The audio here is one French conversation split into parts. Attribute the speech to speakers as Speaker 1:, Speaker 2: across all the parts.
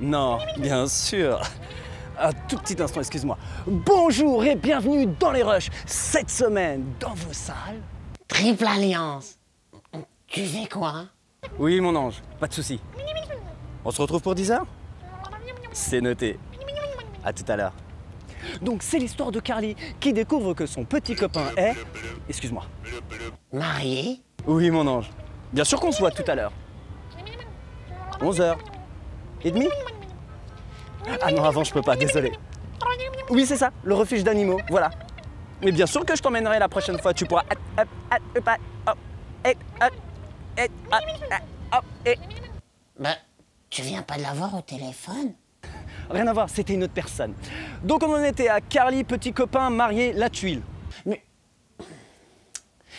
Speaker 1: Non, bien sûr. Un tout petit instant, excuse-moi. Bonjour et bienvenue dans les Rushs. Cette semaine, dans vos salles...
Speaker 2: Triple Alliance. Tu fais quoi?
Speaker 1: Oui, mon ange, pas de souci. On se retrouve pour 10h? C'est noté. À tout à l'heure. Donc, c'est l'histoire de Carly qui découvre que son petit copain est... Excuse-moi.
Speaker 2: Marié?
Speaker 1: Oui, mon ange. Bien sûr qu'on se voit tout à l'heure. 11h. Et demi? Ah non, avant, je peux pas, désolé. Oui, c'est ça, le refuge d'animaux, voilà. Mais bien sûr que je t'emmènerai la prochaine fois, tu pourras...
Speaker 2: Bah, tu viens pas de l'avoir au téléphone?
Speaker 1: Rien à voir, c'était une autre personne. Donc on en était à Carly, petit copain, marié, la tuile.
Speaker 2: Mais...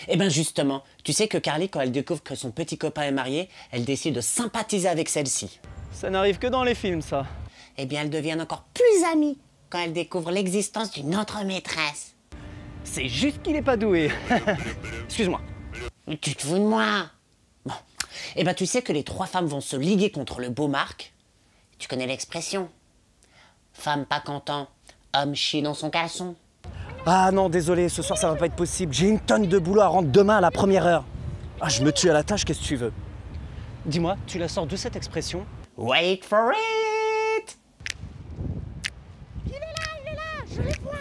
Speaker 2: Eh ben justement, tu sais que Carly, quand elle découvre que son petit copain est marié, elle décide de sympathiser avec celle-ci.
Speaker 1: Ça n'arrive que dans les films, ça.
Speaker 2: Eh bien, elles deviennent encore plus amies quand elle découvre l'existence d'une autre maîtresse.
Speaker 1: C'est juste qu'il est pas doué. Excuse-moi.
Speaker 2: Mais tu te fous de moi? Bon. Eh ben, tu sais que les trois femmes vont se liguer contre le beau Marc. Tu connais l'expression? Femme pas content, homme chie dans son caleçon.
Speaker 1: Ah non, désolé, ce soir ça va pas être possible. J'ai une tonne de boulot à rendre demain à la première heure. Ah, je me tue à la tâche, qu'est-ce que tu veux? Dis-moi, tu la sors de cette expression?
Speaker 2: Wait for it!
Speaker 3: Il est là, je le vois.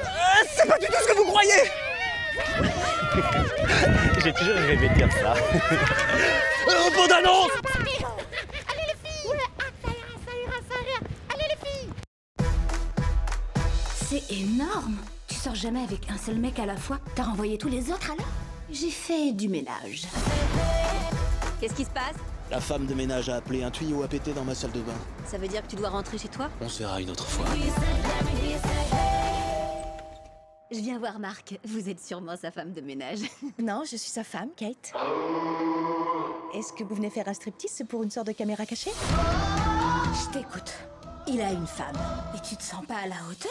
Speaker 1: C'est pas du tout ce que vous croyez. J'ai toujours rêvé de dire ça. Bande annonce.
Speaker 3: Allez les filles. Ouais, ça ira. Allez les filles.
Speaker 4: C'est énorme! Tu sors jamais avec un seul mec à la fois? T'as renvoyé tous les autres alors? J'ai fait du ménage.
Speaker 5: Qu'est-ce qui se passe?
Speaker 6: La femme de ménage a appelé, un tuyau a pété dans ma salle de bain.
Speaker 5: Ça veut dire que tu dois rentrer chez toi?
Speaker 6: On se verra une autre fois.
Speaker 5: Je viens voir Marc. Vous êtes sûrement sa femme de ménage.
Speaker 7: Non, je suis sa femme, Kate. Est-ce que vous venez faire un striptease pour une sorte de caméra cachée?
Speaker 4: Je t'écoute. Il a une femme. Et tu te sens pas à la hauteur?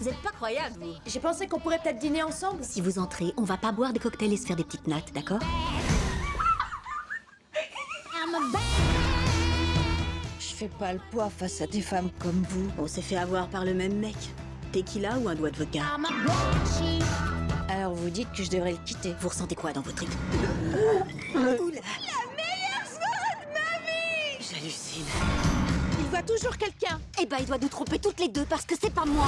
Speaker 5: Vous êtes pas croyable, vous.
Speaker 7: J'ai pensé qu'on pourrait peut-être dîner ensemble.
Speaker 5: Si vous entrez, on va pas boire des cocktails et se faire des petites nattes, d'accord?
Speaker 7: Je fais pas le poids face à des femmes comme vous.
Speaker 5: On s'est fait avoir par le même mec. Tequila ou un doigt de vodka?
Speaker 7: Alors vous dites que je devrais le quitter.
Speaker 5: Vous ressentez quoi dans vos tripes?
Speaker 7: Oula. La meilleure soirée de ma vie!
Speaker 5: J'hallucine.
Speaker 7: Il voit toujours quelqu'un.
Speaker 5: Eh ben, il doit nous tromper toutes les deux parce que c'est pas moi.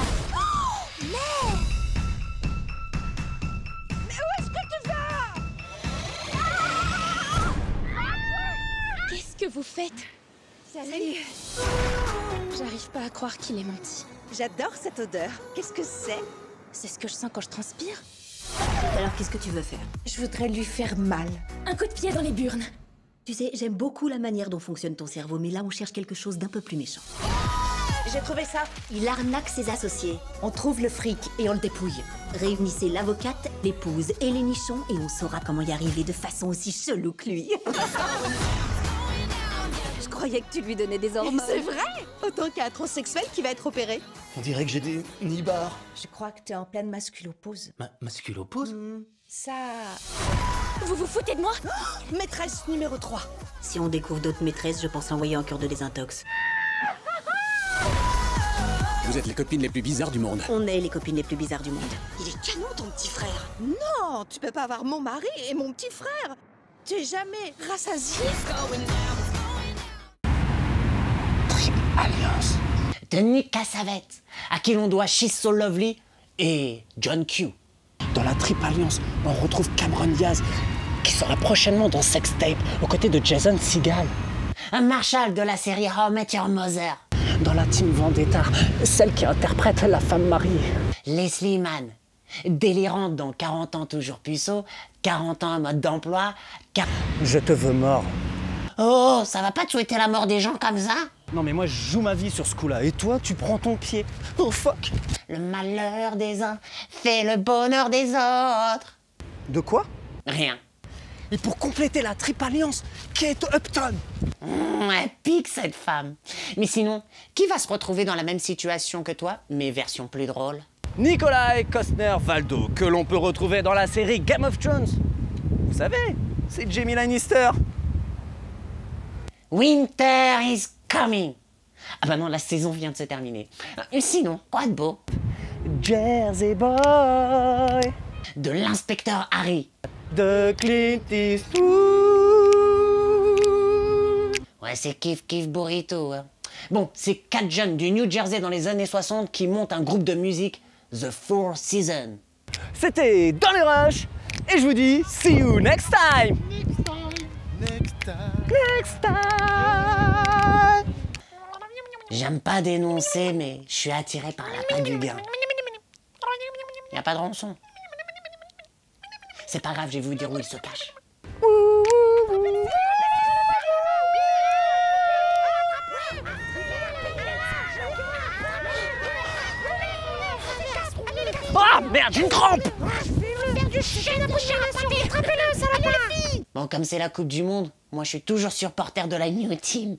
Speaker 7: Qu'est-ce que vous faites? Salut. J'arrive pas à croire qu'il ait menti. J'adore cette odeur. Qu'est-ce que c'est? C'est ce que je sens quand je transpire.
Speaker 5: Alors, qu'est-ce que tu veux faire?
Speaker 7: Je voudrais lui faire mal.
Speaker 4: Un coup de pied dans les burnes!
Speaker 5: Tu sais, j'aime beaucoup la manière dont fonctionne ton cerveau, mais là, on cherche quelque chose d'un peu plus méchant.
Speaker 7: J'ai trouvé ça.
Speaker 5: Il arnaque ses associés.
Speaker 7: On trouve le fric et on le dépouille.
Speaker 5: Réunissez l'avocate, l'épouse et les nichons et on saura comment y arriver de façon aussi chelou que lui. Je croyais que tu lui donnais des hormones.
Speaker 7: C'est vrai? Autant qu'un transsexuel qui va être opéré.
Speaker 6: On dirait que j'ai des nibards.
Speaker 7: Je crois que t'es en pleine masculopause.
Speaker 6: Masculopause?
Speaker 7: Ça...
Speaker 4: Vous vous foutez de moi?
Speaker 7: Maîtresse numéro 3.
Speaker 5: Si on découvre d'autres maîtresses, je pense l'envoyer en cure de désintox.
Speaker 6: Vous êtes les copines les plus bizarres du monde.
Speaker 5: On est les copines les plus bizarres du monde.
Speaker 7: Il est canon ton petit frère. Non, tu peux pas avoir mon mari et mon petit frère. T'es jamais rassasié.
Speaker 6: Alliance.
Speaker 2: De Nick Cassavetes, à qui l'on doit She's So Lovely et John Q. Dans la Triple Alliance, on retrouve Cameron Diaz, qui sera prochainement dans Sex Tape, aux côtés de Jason Segel. Un Marshall de la série How I Met Your Mother. Dans la team Vendetta, celle qui interprète la femme mariée. Leslie Mann, délirante dans 40 ans toujours puceau, 40 ans en mode d'emploi.
Speaker 1: Je te veux mort.
Speaker 2: Oh, ça va pas te souhaiter la mort des gens comme ça?
Speaker 1: Non mais moi je joue ma vie sur ce coup-là. Et toi, tu prends ton pied. Oh fuck.
Speaker 2: Le malheur des uns fait le bonheur des autres.
Speaker 1: De quoi?
Speaker 2: Rien.
Speaker 1: Et pour compléter la Triple Alliance, Kate Upton.
Speaker 2: Elle pique cette femme. Mais sinon, qui va se retrouver dans la même situation que toi, mais version plus drôle?
Speaker 1: Nikolai Costner-Waldo, que l'on peut retrouver dans la série Game of Thrones. Vous savez, c'est Jamie Lannister.
Speaker 2: Winter is coming. Ah bah non, la saison vient de se terminer. Sinon, quoi de beau?
Speaker 1: Jersey Boy.
Speaker 2: De l'inspecteur Harry.
Speaker 1: De Clint Eastwood.
Speaker 2: Ouais, c'est kiff kiff burrito. Hein. Bon, c'est 4 jeunes du New Jersey dans les années 60 qui montent un groupe de musique, The Four Seasons.
Speaker 1: C'était Dans les Rushs. Et je vous dis, see you next time. Next time.
Speaker 2: J'aime pas dénoncer, mais je suis attiré par l'appât du gain. Y a pas de rançon. C'est pas grave, je vais vous dire où il se cache.
Speaker 1: Ah merde, j'ai une crampe.
Speaker 2: Bon, comme c'est la Coupe du Monde, moi je suis toujours supporter de la New Team.